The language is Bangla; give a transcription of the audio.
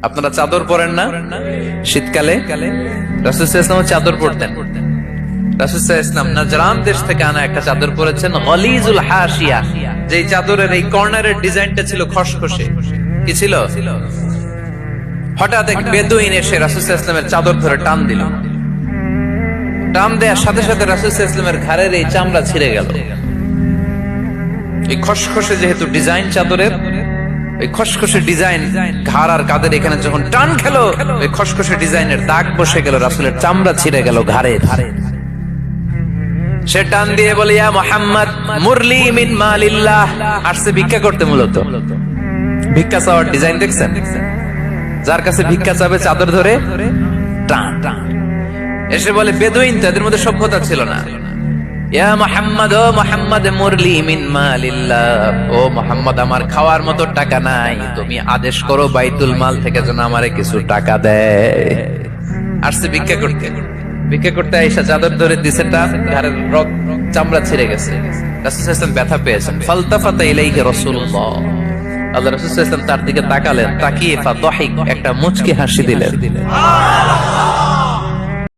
আপনারা চাদর পরেন না? শীতকালে রাসূল সাল্লাল্লাহু আলাইহি ওয়াসাল্লাম চাদর পরতেন। রাসূল সাল্লাল্লাহু আলাইহি ওয়াসাল্লাম নাজরান দেশ থেকে আনা একটা চাদর পরেছেন, গলিজুল হাশিয়া। যেই চাদরের এই কর্নারের ডিজাইনটা ছিল খসখসে। কি ছিল? হঠাৎ এক বেদুইন এসে রাসূল সাল্লাল্লাহু আলাইহি ওয়াসাল্লামের চাদর ধরে টান দিল। টান দেওয়ার সাথে সাথে রাসূল সাল্লাল্লাহু আলাইহি ওয়াসাল্লামের ঘাড়ের এই চামড়া ছিঁড়ে গেল। এই খসখসে যেহেতু ডিজাইন চাদরের, ওই খসখসে ডিজাইন ঘাড় আর কাঁধের এখানে যখন টান খেলো, ওই খসখসে ডিজাইনের দাগ বসে গেল, রাসূলের চামড়া ছিঁড়ে গেল ঘাড়ের। সে টান দিয়ে বলে, ইয়া মুহাম্মদ মুরলি মিন মালিল্লাহ। আসছে ভিক্ষা করতে, মূলত ভিক্ষা চাওয়ার ডিজাইন দেখছেন? যার কাছে ভিক্ষা চাবে চাদর ধরে টান টান এসে বলে, বেদুইন তাদের মধ্যে সভ্যতা ছিল না। ইয়া মুহাম্মদ, ও মুহাম্মদ মুরলি মিন মালিল্লাহ, ও মুহাম্মদ আমার খাওয়ার মতো টাকা নাই, তুমি আদেশ করো বাইতুল মাল থেকে যেন আমারে কিছু টাকা দেয়। আসছে ভিক্ষা করতে, ভিক্ষা করতে আইসা চাদর ধরে দিছে টান, ঘাড়ের রক চামড়া ছিঁড়ে গেছে। রাসূল সাল্লাল্লাহু আলাইহি ওয়াসাল্লাম ব্যথা পেয়েছেন। ফালতাফাতা ইলাইহি রাসূলুল্লাহ, আল্লাহ রাসূল সাল্লাল্লাহু আলাইহি ওয়াসাল্লাম তার দিকে তাকালেন, তাকিয়ে ফাদাহিক একটা মুচকি হাসি দিলেন।